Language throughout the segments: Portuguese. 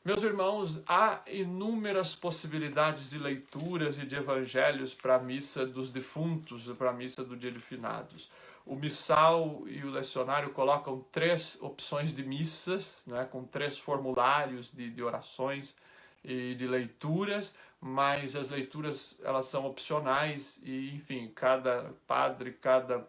Meus irmãos, há inúmeras possibilidades de leituras e de evangelhos para a missa dos defuntos, para a missa do dia de finados. O missal e o lecionário colocam 3 opções de missas, né, com 3 formulários de orações e de leituras, mas as leituras elas são opcionais e, enfim, cada padre, cada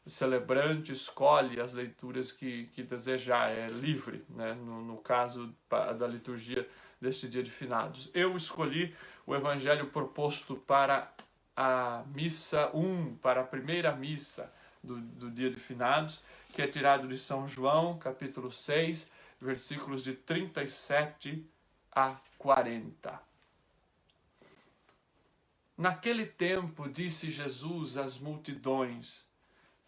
celebrante escolhe as leituras que desejar, é livre, né? No caso da liturgia deste dia de finados. Eu escolhi o evangelho proposto para a missa 1, para a primeira missa do dia de finados, que é tirado de São João, capítulo 6, versículos de 37 a 40. Naquele tempo disse Jesus às multidões: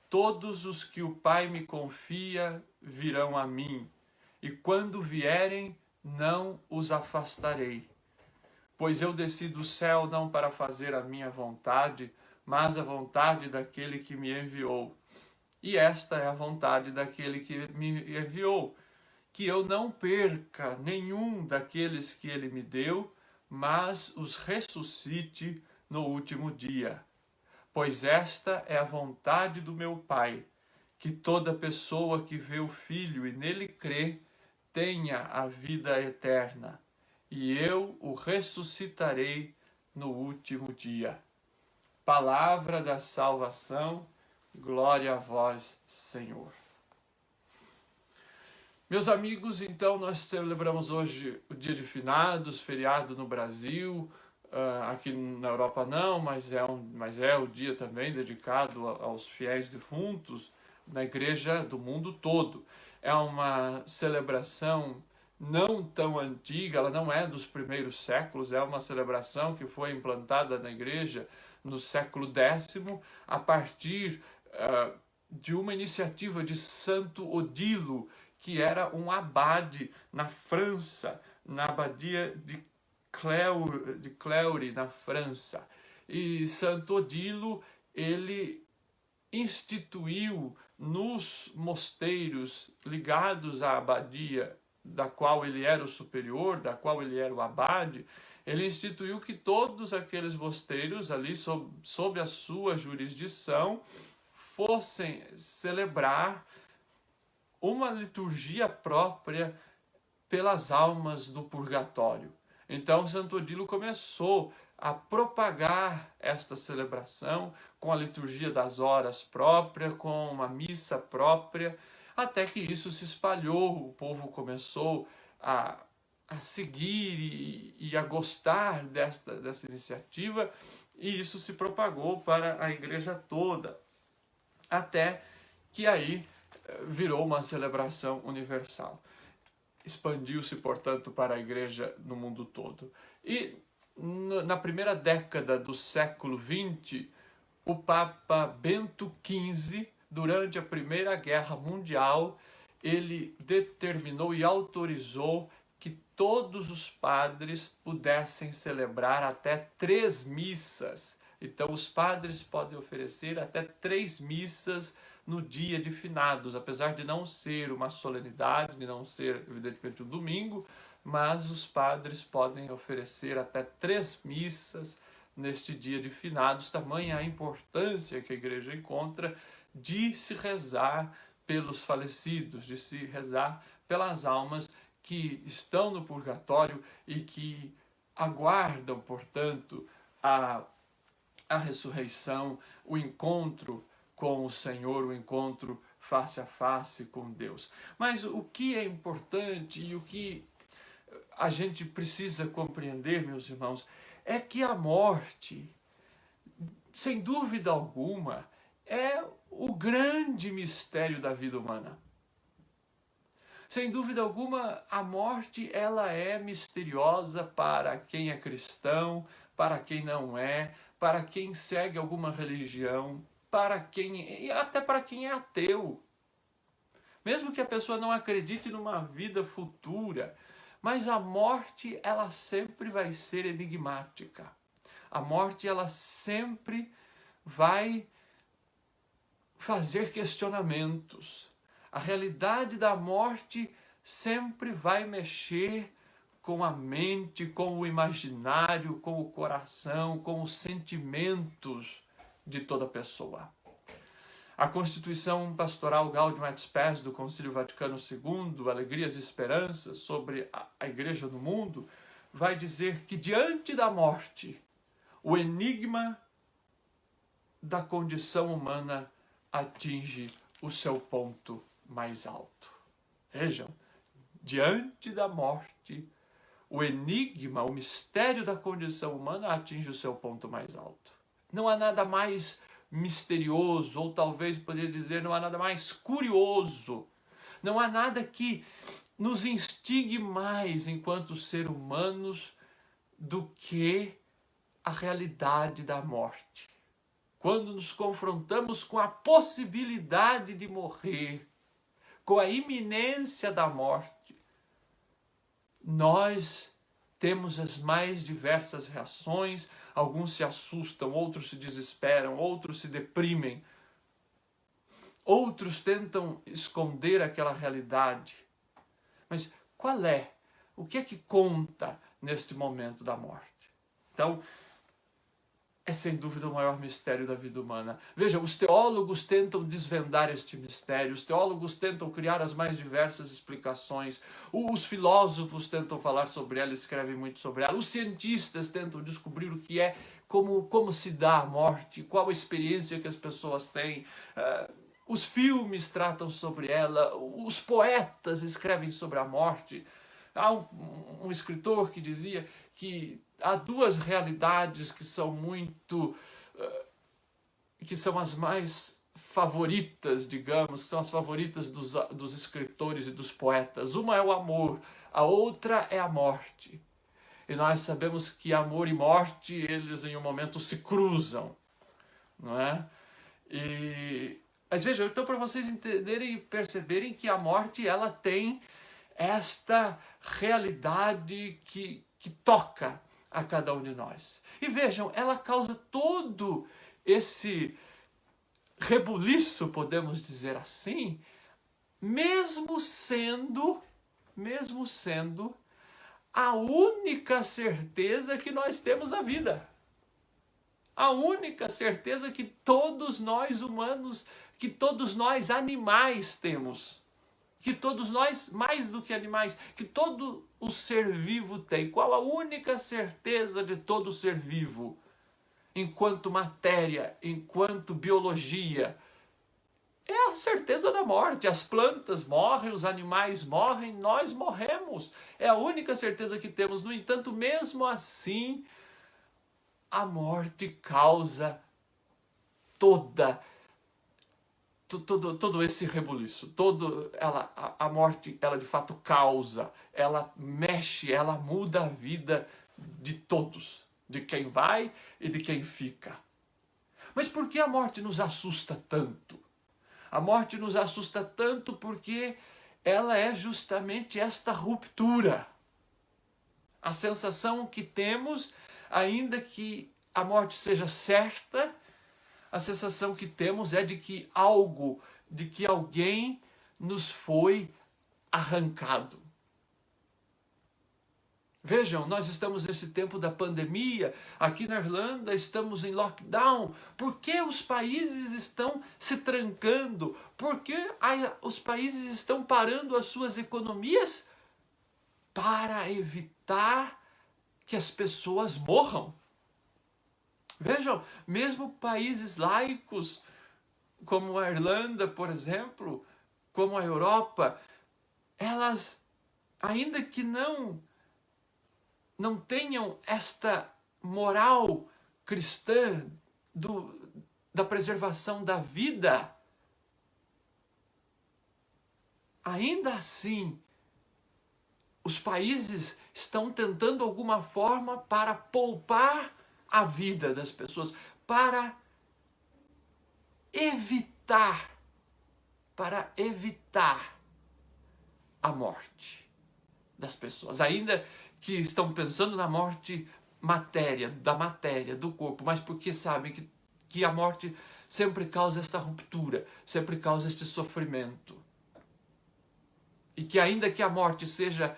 todos os que o Pai me confia virão a mim, e quando vierem, não os afastarei. Pois eu desci do céu não para fazer a minha vontade, mas a vontade daquele que me enviou. E esta é a vontade daquele que me enviou, que eu não perca nenhum daqueles que ele me deu, mas os ressuscite no último dia. Pois esta é a vontade do meu Pai, que toda pessoa que vê o Filho e nele crê, tenha a vida eterna, e eu o ressuscitarei no último dia. Palavra da salvação, glória a vós, Senhor. Meus amigos, então nós celebramos hoje o dia de finados, feriado no Brasil. Aqui na Europa não, mas é o dia também dedicado aos fiéis defuntos na igreja do mundo todo. É uma celebração não tão antiga, ela não é dos primeiros séculos, é uma celebração que foi implantada na igreja no século X, a partir de uma iniciativa de Santo Odilo, que era um abade na França, na abadia de Cleury, na França. E Santo Odilo, ele instituiu nos mosteiros ligados à abadia, da qual ele era o superior, da qual ele era o abade, ele instituiu que todos aqueles mosteiros ali, sob a sua jurisdição, fossem celebrar uma liturgia própria pelas almas do purgatório. Então, Santo Odilo começou a propagar esta celebração com a liturgia das horas própria, com uma missa própria, até que isso se espalhou, o povo começou a seguir e a gostar dessa iniciativa, e isso se propagou para a igreja toda, até que aí virou uma celebração universal. Expandiu-se, portanto, para a igreja no mundo todo. E na primeira década do século XX, o Papa Bento XV, durante a Primeira Guerra Mundial, ele determinou e autorizou que todos os padres pudessem celebrar até 3 missas. Então, os padres podem oferecer até 3 missas no dia de finados, apesar de não ser uma solenidade, de não ser, evidentemente, um domingo, mas os padres podem oferecer até 3 missas neste dia de finados, tamanha a importância que a igreja encontra de se rezar pelos falecidos, de se rezar pelas almas que estão no purgatório e que aguardam, portanto, a ressurreição, o encontro com o Senhor, o encontro face a face com Deus. Mas o que é importante e o que a gente precisa compreender, meus irmãos, é que a morte, sem dúvida alguma, é o grande mistério da vida humana. Sem dúvida alguma, a morte ela é misteriosa para quem é cristão, para quem não é, para quem segue alguma religião, e até para quem é ateu. Mesmo que a pessoa não acredite numa vida futura, mas a morte ela sempre vai ser enigmática. A morte ela sempre vai fazer questionamentos. A realidade da morte sempre vai mexer com a mente, com o imaginário, com o coração, com os sentimentos de toda pessoa. A Constituição Pastoral Gaudium et Spes do Concílio Vaticano II, Alegrias e Esperanças, sobre a Igreja no mundo, vai dizer que diante da morte, o enigma da condição humana atinge o seu ponto mais alto. Vejam, diante da morte, o enigma, o mistério da condição humana atinge o seu ponto mais alto. Não há nada mais misterioso, ou talvez poderia dizer, não há nada mais curioso, não há nada que nos instigue mais enquanto seres humanos do que a realidade da morte. Quando nos confrontamos com a possibilidade de morrer, com a iminência da morte, nós temos as mais diversas reações. Alguns se assustam, outros se desesperam, outros se deprimem. Outros tentam esconder aquela realidade. Mas qual é? O que é que conta neste momento da morte? Então, é sem dúvida o maior mistério da vida humana. Veja, os teólogos tentam desvendar este mistério, os teólogos tentam criar as mais diversas explicações, os filósofos tentam falar sobre ela, escrevem muito sobre ela, os cientistas tentam descobrir o que é, como se dá a morte, qual a experiência que as pessoas têm, os filmes tratam sobre ela, os poetas escrevem sobre a morte. Há um escritor que dizia que há duas realidades que são que são as mais favoritas, digamos, que são as favoritas dos escritores e dos poetas. Uma é o amor, a outra é a morte. E nós sabemos que amor e morte, eles em um momento se cruzam, não é? Mas vejam, então para vocês entenderem e perceberem que a morte, ela tem esta realidade que toca a cada um de nós. E vejam, ela causa todo esse rebuliço, podemos dizer assim, mesmo sendo a única certeza que nós temos na vida. A única certeza que todos nós humanos, que todos nós animais temos. Que todos nós, mais do que animais, que todo o ser vivo tem. Qual a única certeza de todo ser vivo? Enquanto matéria, enquanto biologia, é a certeza da morte. As plantas morrem, os animais morrem, nós morremos. É a única certeza que temos. No entanto, mesmo assim, a morte causa todo esse rebuliço, a morte, ela de fato causa, ela mexe, ela muda a vida de todos, de quem vai e de quem fica. Mas por que a morte nos assusta tanto? A morte nos assusta tanto porque ela é justamente esta ruptura. A sensação que temos, ainda que a morte seja certa, a sensação que temos é de que alguém nos foi arrancado. Vejam, nós estamos nesse tempo da pandemia, aqui na Irlanda estamos em lockdown. Por que os países estão se trancando? Por que os países estão parando as suas economias? Para evitar que as pessoas morram. Vejam, mesmo países laicos, como a Irlanda, por exemplo, como a Europa, elas, ainda que não tenham esta moral cristã da preservação da vida, ainda assim, os países estão tentando alguma forma para poupar a vida das pessoas, para evitar a morte das pessoas. Ainda que estão pensando na morte da matéria, do corpo, mas porque sabem que a morte sempre causa esta ruptura, sempre causa este sofrimento. E que ainda que a morte seja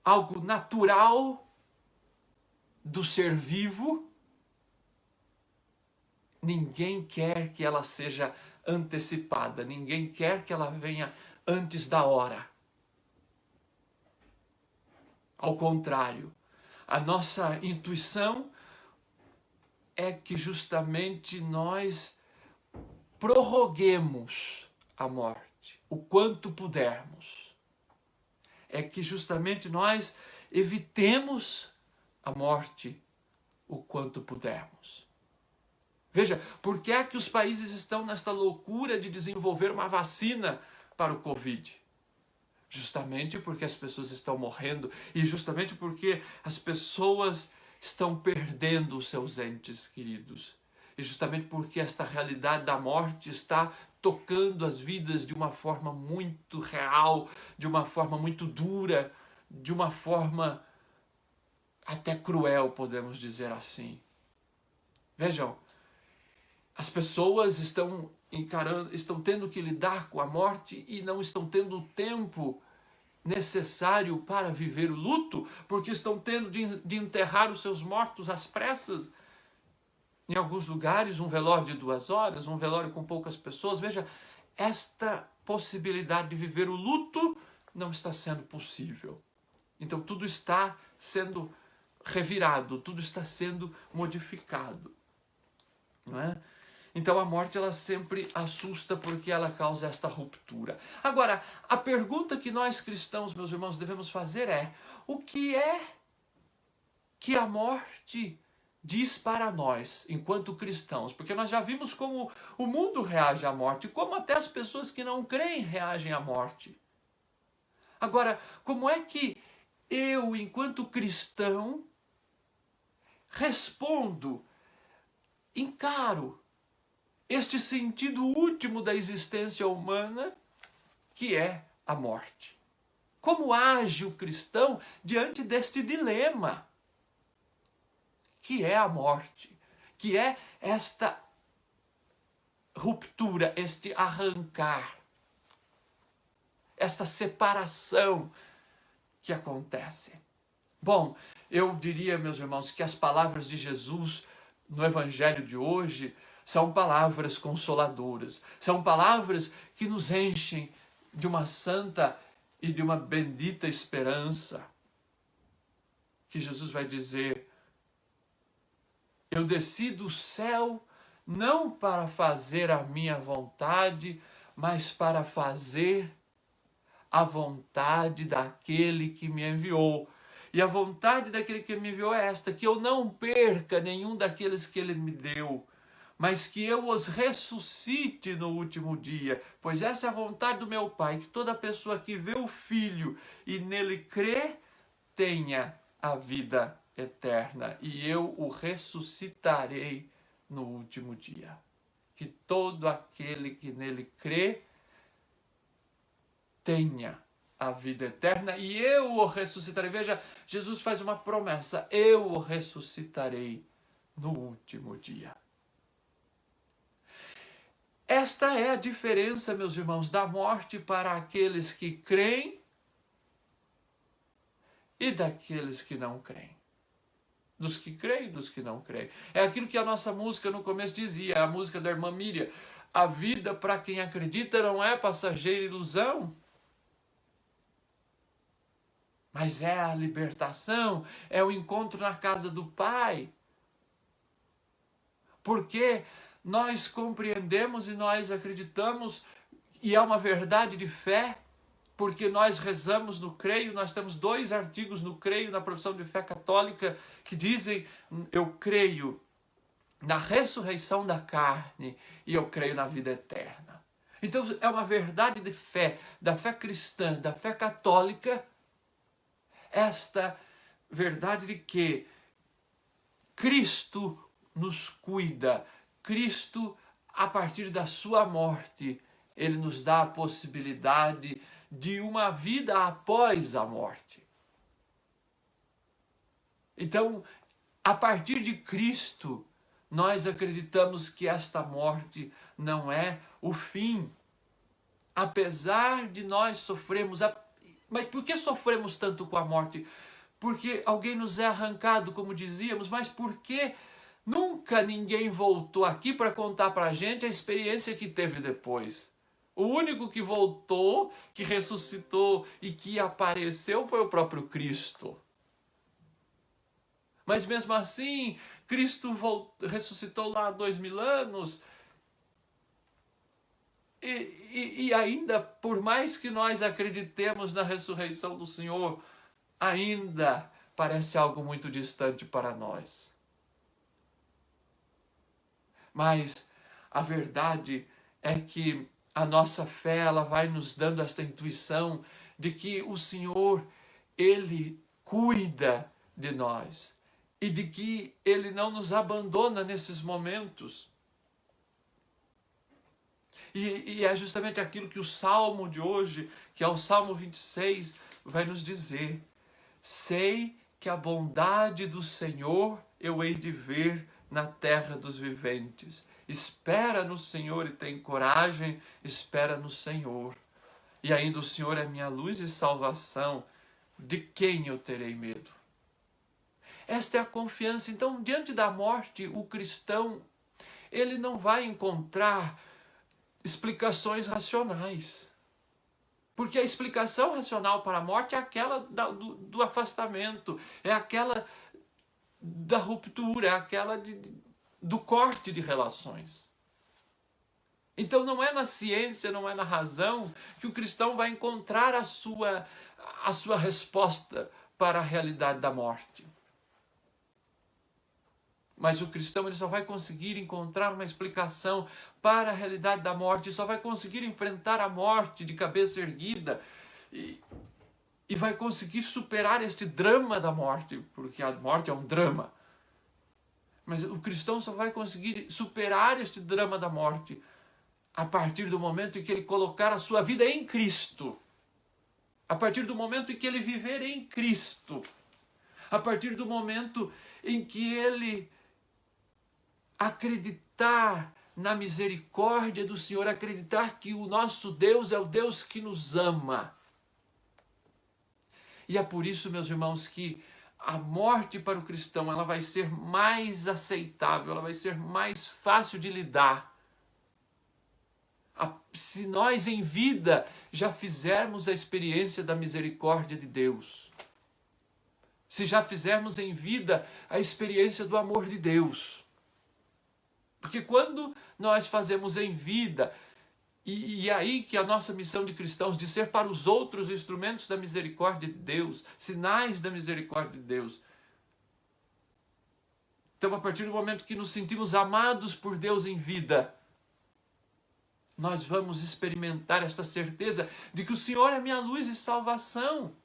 algo natural do ser vivo, ninguém quer que ela seja antecipada, ninguém quer que ela venha antes da hora. Ao contrário, a nossa intuição é que justamente nós prorroguemos a morte o quanto pudermos. É que justamente nós evitemos a morte o quanto pudermos. Veja, por que é que os países estão nesta loucura de desenvolver uma vacina para o Covid? Justamente porque as pessoas estão morrendo e justamente porque as pessoas estão perdendo os seus entes queridos. E justamente porque esta realidade da morte está tocando as vidas de uma forma muito real, de uma forma muito dura, de uma forma até cruel, podemos dizer assim. Vejam, as pessoas estão tendo que lidar com a morte e não estão tendo o tempo necessário para viver o luto, porque estão tendo de enterrar os seus mortos às pressas. Em alguns lugares, um velório de 2 horas, um velório com poucas pessoas. Veja, esta possibilidade de viver o luto não está sendo possível. Então tudo está sendo revirado, tudo está sendo modificado. Não é? Então a morte ela sempre assusta porque ela causa esta ruptura. Agora, a pergunta que nós cristãos, meus irmãos, devemos fazer é: o que é que a morte diz para nós, enquanto cristãos? Porque nós já vimos como o mundo reage à morte, como até as pessoas que não creem reagem à morte. Agora, como é que eu, enquanto cristão, respondo, encaro este sentido último da existência humana, que é a morte? Como age o cristão diante deste dilema, que é a morte, que é esta ruptura, este arrancar, esta separação que acontece? Bom, eu diria, meus irmãos, que as palavras de Jesus no Evangelho de hoje são palavras consoladoras, são palavras que nos enchem de uma santa e de uma bendita esperança. Que Jesus vai dizer: eu desci do céu não para fazer a minha vontade, mas para fazer a vontade daquele que me enviou. E a vontade daquele que me enviou é esta: que eu não perca nenhum daqueles que ele me deu, mas que eu os ressuscite no último dia. Pois essa é a vontade do meu Pai, que toda pessoa que vê o Filho e nele crê, tenha a vida eterna, e eu o ressuscitarei no último dia. Que todo aquele que nele crê, tenha a vida eterna, e eu o ressuscitarei. Veja, Jesus faz uma promessa: eu o ressuscitarei no último dia. Esta é a diferença, meus irmãos, da morte para aqueles que creem e daqueles que não creem. Dos que creem e dos que não creem. É aquilo que a nossa música no começo dizia, a música da irmã Miriam: a vida para quem acredita não é passageira ilusão, mas é a libertação, é o encontro na casa do Pai. Porque nós compreendemos e nós acreditamos, e é uma verdade de fé, porque nós rezamos no Creio. Nós temos 2 artigos no Creio, na profissão de fé católica, que dizem: eu creio na ressurreição da carne e eu creio na vida eterna. Então é uma verdade de fé, da fé cristã, da fé católica, esta verdade de que Cristo nos cuida, Cristo, a partir da sua morte, ele nos dá a possibilidade de uma vida após a morte. Então, a partir de Cristo, nós acreditamos que esta morte não é o fim. Apesar de nós sofrermos Mas por que sofremos tanto com a morte? Porque alguém nos é arrancado, como dizíamos, mas por que nunca ninguém voltou aqui para contar para a gente a experiência que teve depois? O único que voltou, que ressuscitou e que apareceu foi o próprio Cristo. Mas mesmo assim, Cristo ressuscitou lá há 2000 anos. E ainda, por mais que nós acreditemos na ressurreição do Senhor, ainda parece algo muito distante para nós. Mas a verdade é que a nossa fé, ela vai nos dando esta intuição de que o Senhor, Ele cuida de nós e de que Ele não nos abandona nesses momentos. E é justamente aquilo que o Salmo de hoje, que é o Salmo 26, vai nos dizer. Sei que a bondade do Senhor eu hei de ver na terra dos viventes. Espera no Senhor e tem coragem, espera no Senhor. E ainda o Senhor é minha luz e salvação, de quem eu terei medo? Esta é a confiança. Então, diante da morte, o cristão, ele não vai encontrar explicações racionais. Porque a explicação racional para a morte é aquela do afastamento, é aquela da ruptura, é aquela do corte de relações. Então não é na ciência, não é na razão que o cristão vai encontrar a sua resposta para a realidade da morte. Mas o cristão, ele só vai conseguir encontrar uma explicação para a realidade da morte, só vai conseguir enfrentar a morte de cabeça erguida e vai conseguir superar este drama da morte, porque a morte é um drama. Mas o cristão só vai conseguir superar este drama da morte a partir do momento em que ele colocar a sua vida em Cristo, a partir do momento em que ele viver em Cristo, a partir do momento em que ele acreditar na misericórdia do Senhor, acreditar que o nosso Deus é o Deus que nos ama. E é por isso, meus irmãos, que a morte para o cristão, ela vai ser mais aceitável, ela vai ser mais fácil de lidar. Se nós em vida já fizermos a experiência da misericórdia de Deus, se já fizermos em vida a experiência do amor de Deus. Porque quando nós fazemos em vida, e é aí que a nossa missão de cristãos, de ser para os outros instrumentos da misericórdia de Deus, sinais da misericórdia de Deus. Então, a partir do momento que nos sentimos amados por Deus em vida, nós vamos experimentar esta certeza de que o Senhor é minha luz e salvação.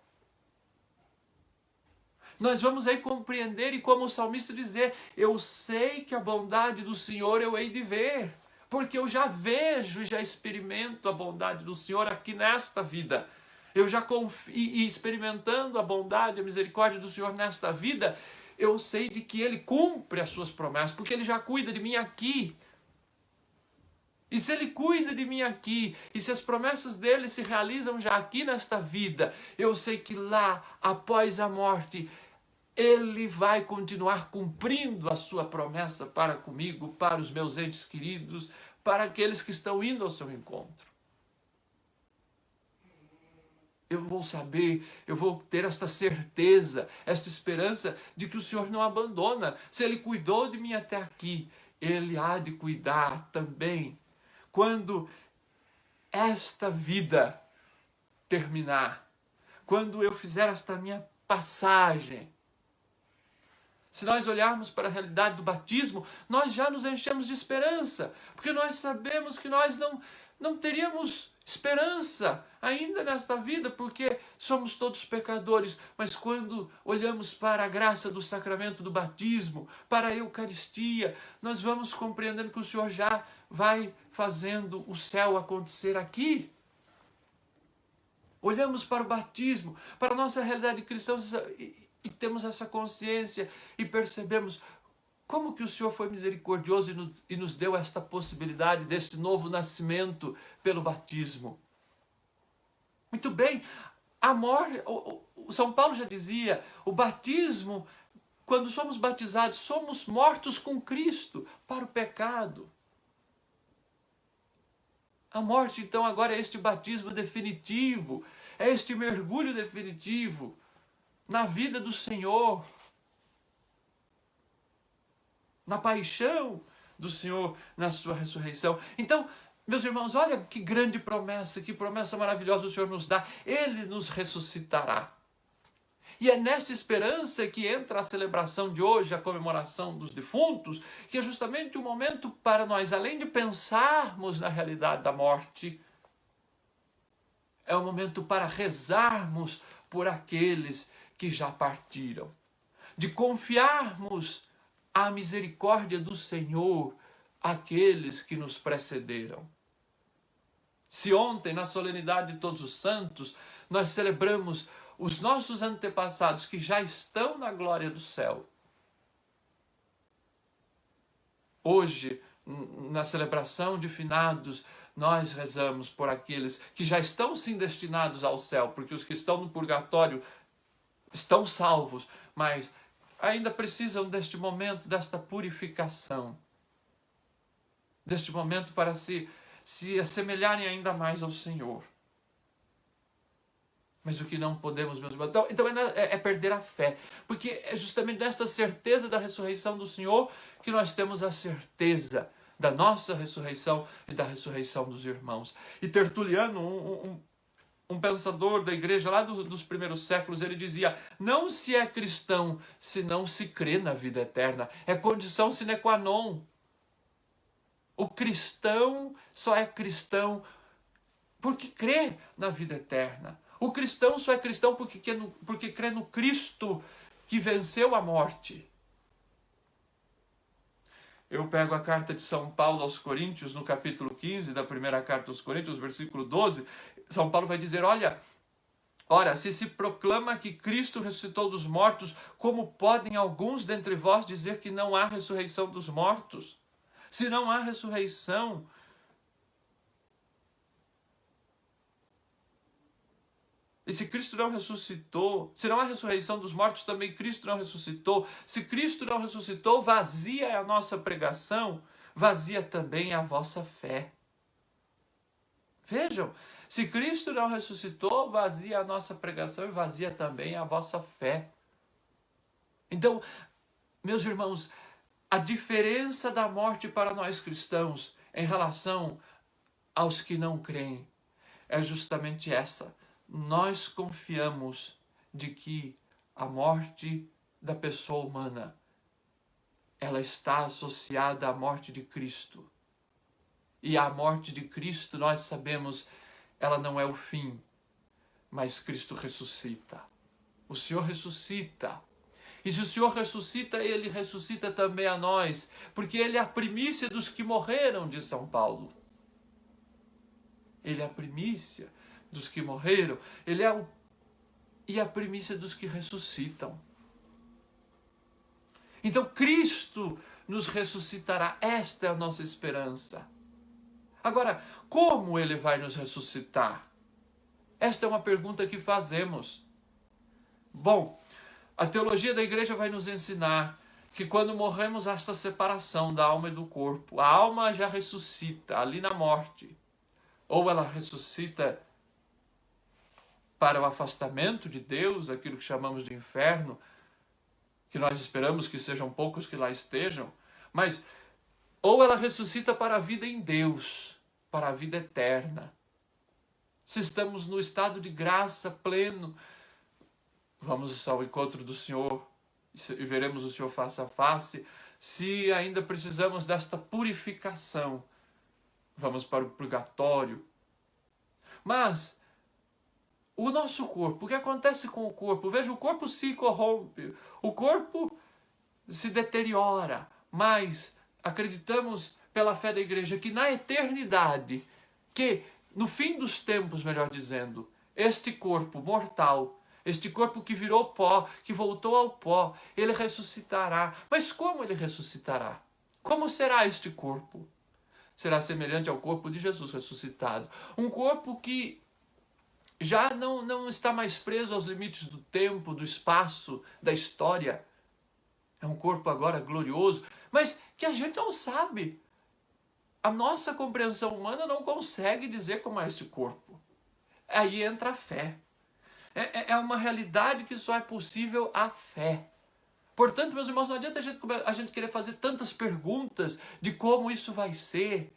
Nós vamos aí compreender e, como o salmista dizer, eu sei que a bondade do Senhor eu hei de ver, porque eu já vejo e já experimento a bondade do Senhor aqui nesta vida. Eu já e experimentando a bondade, a misericórdia do Senhor nesta vida, eu sei de que Ele cumpre as suas promessas, porque Ele já cuida de mim aqui. E se Ele cuida de mim aqui, e se as promessas dEle se realizam já aqui nesta vida, eu sei que lá, após a morte, Ele vai continuar cumprindo a sua promessa para comigo, para os meus entes queridos, para aqueles que estão indo ao seu encontro. Eu vou saber, eu vou ter esta certeza, esta esperança de que o Senhor não abandona. Se Ele cuidou de mim até aqui, Ele há de cuidar também quando esta vida terminar, quando eu fizer esta minha passagem. Se nós olharmos para a realidade do batismo, nós já nos enchemos de esperança, porque nós sabemos que nós não teríamos esperança ainda nesta vida, porque somos todos pecadores. Mas quando olhamos para a graça do sacramento do batismo, para a Eucaristia, nós vamos compreendendo que o Senhor já vai fazendo o céu acontecer aqui. Olhamos para o batismo, para a nossa realidade cristã, e temos essa consciência e percebemos como que o Senhor foi misericordioso e nos deu esta possibilidade deste novo nascimento pelo batismo. Muito bem, A morte, o São Paulo já dizia, o batismo, quando somos batizados, somos mortos com Cristo para o pecado. A morte, então, agora é este batismo definitivo, é este mergulho definitivo na vida do Senhor, na paixão do Senhor, na sua ressurreição. Então, meus irmãos, olha que grande promessa, que promessa maravilhosa o Senhor nos dá. Ele nos ressuscitará. E é nessa esperança que entra a celebração de hoje, a comemoração dos defuntos, que é justamente o momento para nós, além de pensarmos na realidade da morte, é o momento para rezarmos por aqueles que já partiram, de confiarmos à misericórdia do Senhor àqueles que nos precederam. Se ontem, na solenidade de Todos os Santos, nós celebramos os nossos antepassados que já estão na glória do céu, hoje, na celebração de finados, nós rezamos por aqueles que já estão sim destinados ao céu, porque os que estão no purgatório estão salvos, mas ainda precisam deste momento, desta purificação, deste momento para se assemelharem ainda mais ao Senhor. Mas o que não podemos, meus irmãos, então é perder a fé, porque é justamente nessa certeza da ressurreição do Senhor que nós temos a certeza da nossa ressurreição e da ressurreição dos irmãos. E Tertuliano, um pensador da igreja lá dos primeiros séculos, ele dizia: não se é cristão se não se crê na vida eterna, é condição sine qua non. O cristão só é cristão porque crê na vida eterna. O cristão só é cristão porque crê no Cristo que venceu a morte. Eu pego a carta de São Paulo aos Coríntios, no capítulo 15 da primeira carta aos Coríntios, versículo 12, São Paulo vai dizer: ora, se proclama que Cristo ressuscitou dos mortos, como podem alguns dentre vós dizer que não há ressurreição dos mortos? Se não há ressurreição, e se Cristo não ressuscitou, se não há ressurreição dos mortos, também Cristo não ressuscitou. Se Cristo não ressuscitou, vazia é a nossa pregação, vazia também a vossa fé. Vejam, se Cristo não ressuscitou, vazia a nossa pregação e vazia também a vossa fé. Então, meus irmãos, a diferença da morte para nós cristãos em relação aos que não creem é justamente essa. Nós confiamos de que a morte da pessoa humana, ela está associada à morte de Cristo. E a morte de Cristo, nós sabemos, ela não é o fim, mas Cristo ressuscita. O Senhor ressuscita. E se o Senhor ressuscita, Ele ressuscita também a nós, porque Ele é a primícia dos que morreram, diz São Paulo. Ele é a primícia dos que morreram, Ele é a primícia dos que ressuscitam. Então Cristo nos ressuscitará, esta é a nossa esperança. Agora, como Ele vai nos ressuscitar? Esta é uma pergunta que fazemos. Bom, a teologia da igreja vai nos ensinar que quando morremos há esta separação da alma e do corpo. A alma já ressuscita ali na morte. Ou ela ressuscita para o afastamento de Deus, aquilo que chamamos de inferno, que nós esperamos que sejam poucos que lá estejam, mas ou ela ressuscita para a vida em Deus, para a vida eterna. Se estamos no estado de graça pleno, vamos ao encontro do Senhor e veremos o Senhor face a face. Se ainda precisamos desta purificação, vamos para o purgatório. Mas o nosso corpo, o que acontece com o corpo? Veja, o corpo se corrompe, o corpo se deteriora, mas acreditamos pela fé da igreja que na eternidade, que no fim dos tempos, melhor dizendo, este corpo mortal, este corpo que virou pó, que voltou ao pó, ele ressuscitará. Mas como ele ressuscitará? Como será este corpo? Será semelhante ao corpo de Jesus ressuscitado. Um corpo que já não está mais preso aos limites do tempo, do espaço, da história. É um corpo agora glorioso, mas que a gente não sabe. A nossa compreensão humana não consegue dizer como é este corpo. Aí entra a fé. É uma realidade que só é possível a fé. Portanto, meus irmãos, não adianta a gente querer fazer tantas perguntas de como isso vai ser,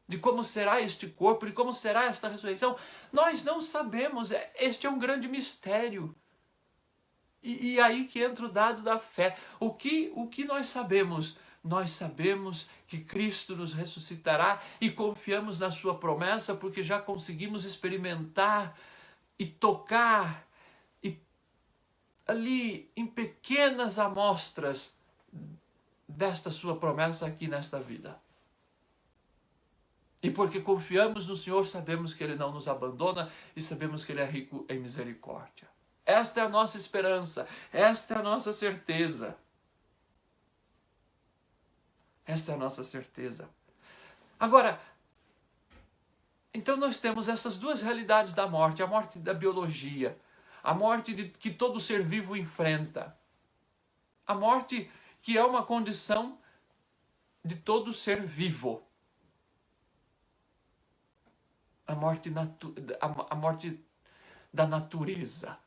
de como será este corpo, de como será esta ressurreição. Nós não sabemos, este é um grande mistério. E aí que entra o dado da fé. O que nós sabemos? Nós sabemos que Cristo nos ressuscitará e confiamos na sua promessa porque já conseguimos experimentar e tocar e ali em pequenas amostras desta sua promessa aqui nesta vida. E porque confiamos no Senhor, sabemos que Ele não nos abandona e sabemos que Ele é rico em misericórdia. Esta é a nossa esperança, esta é a nossa certeza. Esta é a nossa certeza. Agora, então nós temos essas duas realidades da morte, a morte da biologia, a morte que todo ser vivo enfrenta, a morte que é uma condição de todo ser vivo. A morte da natureza.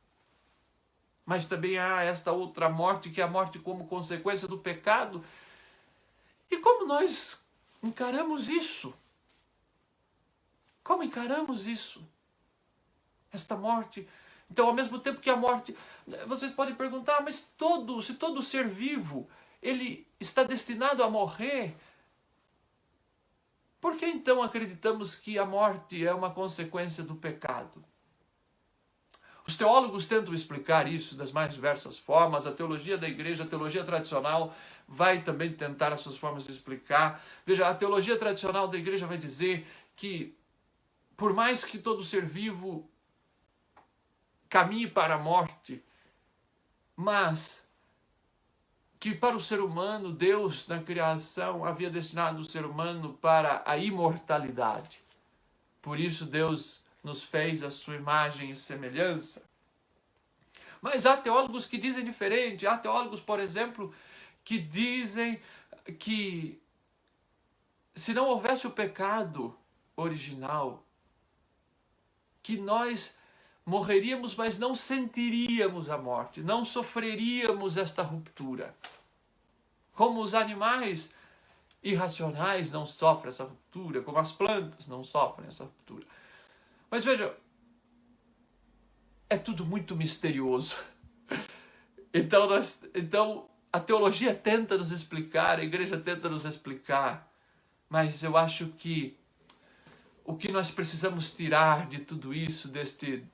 Mas também há esta outra morte, que é a morte como consequência do pecado. E como nós encaramos isso? Como encaramos isso? Esta morte. Então, ao mesmo tempo que a morte... Vocês podem perguntar, mas se todo ser vivo, ele está destinado a morrer, por que então acreditamos que a morte é uma consequência do pecado? Os teólogos tentam explicar isso das mais diversas formas. A teologia da igreja, a teologia tradicional, vai também tentar as suas formas de explicar. Veja, a teologia tradicional da igreja vai dizer que, por mais que todo ser vivo caminhe para a morte, mas que para o ser humano, Deus na criação havia destinado o ser humano para a imortalidade. Por isso Deus nos fez a sua imagem e semelhança. Mas há teólogos que dizem diferente. Há teólogos, por exemplo, que dizem que se não houvesse o pecado original, que nós morreríamos, mas não sentiríamos a morte, não sofreríamos esta ruptura. Como os animais irracionais não sofrem essa ruptura, como as plantas não sofrem essa ruptura. Mas veja, é tudo muito misterioso. Então a teologia tenta nos explicar, a igreja tenta nos explicar, mas eu acho que o que nós precisamos tirar de tudo isso,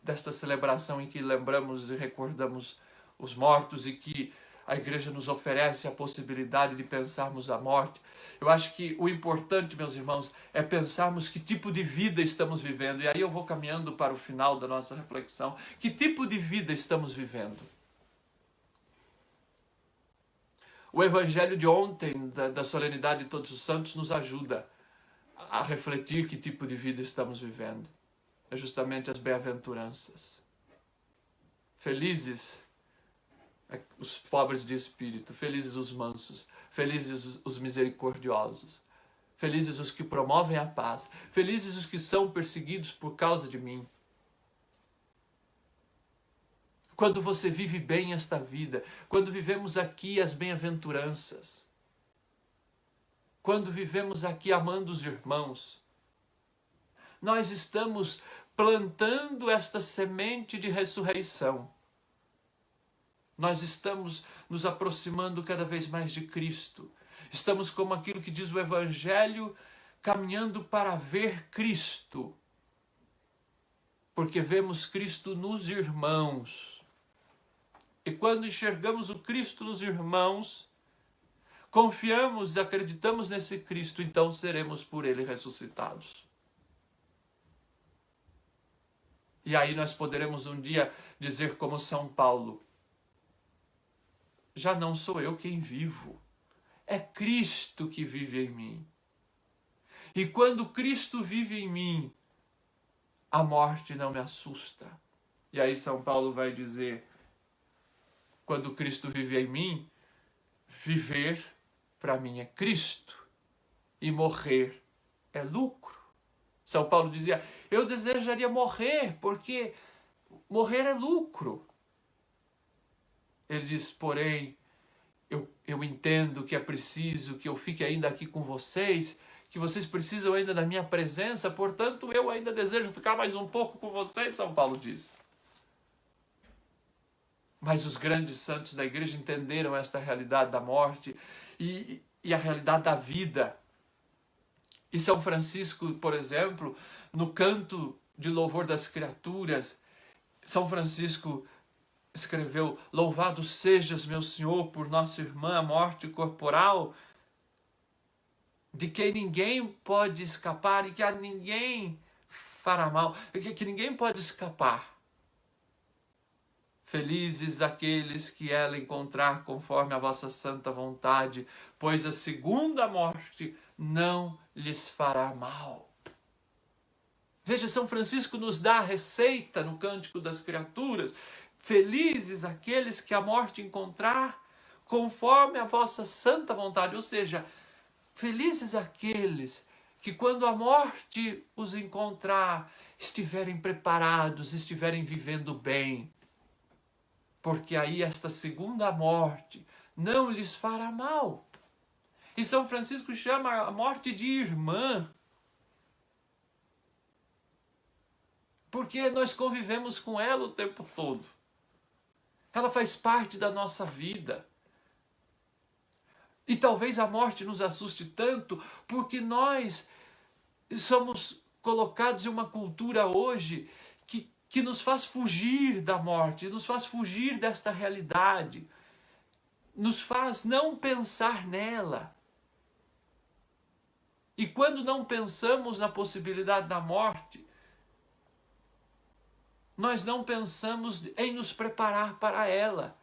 desta celebração em que lembramos e recordamos os mortos e que a igreja nos oferece a possibilidade de pensarmos a morte, eu acho que o importante, meus irmãos, é pensarmos que tipo de vida estamos vivendo. E aí eu vou caminhando para o final da nossa reflexão. Que tipo de vida estamos vivendo? O evangelho de ontem, da solenidade de Todos os Santos, nos ajuda a refletir que tipo de vida estamos vivendo. É justamente as bem-aventuranças. Felizes os pobres de espírito, felizes os mansos, felizes os misericordiosos, felizes os que promovem a paz, felizes os que são perseguidos por causa de mim. Quando você vive bem esta vida, quando vivemos aqui as bem-aventuranças, quando vivemos aqui amando os irmãos, nós estamos plantando esta semente de ressurreição. Nós estamos nos aproximando cada vez mais de Cristo. Estamos, como aquilo que diz o Evangelho, caminhando para ver Cristo. Porque vemos Cristo nos irmãos. E quando enxergamos o Cristo nos irmãos, confiamos e acreditamos nesse Cristo, então seremos por Ele ressuscitados. E aí nós poderemos um dia dizer como São Paulo: já não sou eu quem vivo, é Cristo que vive em mim. E quando Cristo vive em mim, a morte não me assusta. E aí São Paulo vai dizer, quando Cristo vive em mim, viver para mim é Cristo e morrer é lucro. São Paulo dizia, eu desejaria morrer, porque morrer é lucro. Ele diz, porém, eu entendo que é preciso que eu fique ainda aqui com vocês, que vocês precisam ainda da minha presença, portanto eu ainda desejo ficar mais um pouco com vocês, São Paulo diz. Mas os grandes santos da igreja entenderam esta realidade da morte e a realidade da vida. E São Francisco, por exemplo, no canto de louvor das criaturas, São Francisco escreveu, louvado sejas, meu Senhor, por nossa irmã, a morte corporal, de quem ninguém pode escapar e que a ninguém fará mal, que ninguém pode escapar. Felizes aqueles que ela encontrar conforme a vossa santa vontade, pois a segunda morte não lhes fará mal. Veja, São Francisco nos dá a receita no Cântico das Criaturas. Felizes aqueles que a morte encontrar conforme a vossa santa vontade. Ou seja, felizes aqueles que quando a morte os encontrar, estiverem preparados, estiverem vivendo bem. Porque aí esta segunda morte não lhes fará mal. E São Francisco chama a morte de irmã. Porque nós convivemos com ela o tempo todo. Ela faz parte da nossa vida. E talvez a morte nos assuste tanto porque nós somos colocados em uma cultura hoje que nos faz fugir da morte, nos faz fugir desta realidade, nos faz não pensar nela. E quando não pensamos na possibilidade da morte, nós não pensamos em nos preparar para ela.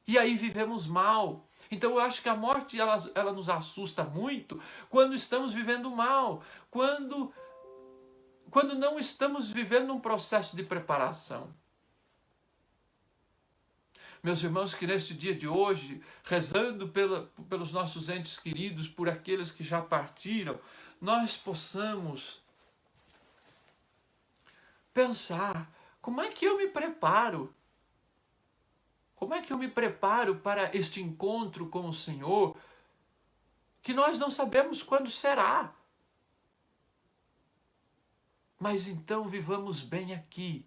E aí vivemos mal. Então eu acho que a morte ela nos assusta muito quando estamos vivendo mal, quando não estamos vivendo um processo de preparação. Meus irmãos, que neste dia de hoje, rezando pelos nossos entes queridos, por aqueles que já partiram, nós possamos pensar, como é que eu me preparo? Como é que eu me preparo para este encontro com o Senhor, que nós não sabemos quando será? Mas então vivamos bem aqui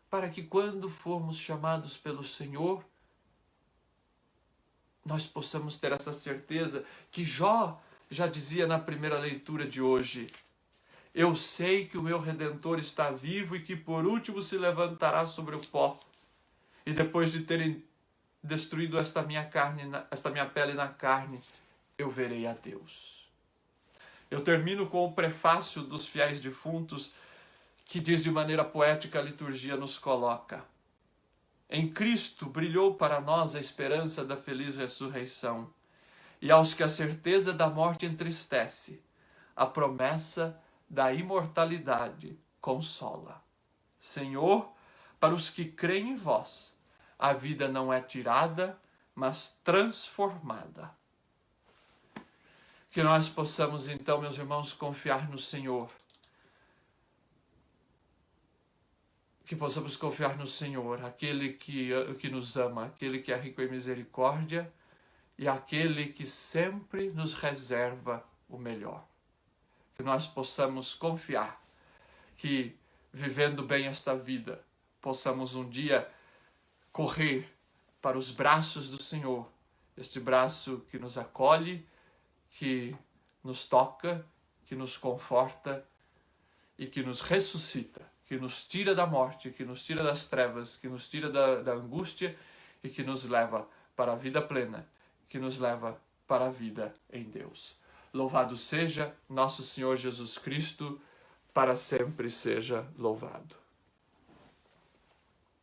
para que quando formos chamados pelo Senhor, nós possamos ter essa certeza que Jó já dizia na primeira leitura de hoje, eu sei que o meu Redentor está vivo e que por último se levantará sobre o pó. E depois de terem destruído esta minha pele na carne, eu verei a Deus. Eu termino com o prefácio dos fiéis defuntos, que diz de maneira poética a liturgia nos coloca. Em Cristo brilhou para nós a esperança da feliz ressurreição, e aos que a certeza da morte entristece, a promessa da imortalidade consola. Senhor, para os que creem em vós, a vida não é tirada, mas transformada. Que nós possamos então, meus irmãos, confiar no Senhor. Que possamos confiar no Senhor, aquele que nos ama, aquele que é rico em misericórdia e aquele que sempre nos reserva o melhor. Que nós possamos confiar que, vivendo bem esta vida, possamos um dia correr para os braços do Senhor, este braço que nos acolhe, que nos toca, que nos conforta e que nos ressuscita, que nos tira da morte, que nos tira das trevas, que nos tira da angústia e que nos leva para a vida plena, que nos leva para a vida em Deus. Louvado seja nosso Senhor Jesus Cristo, para sempre seja louvado.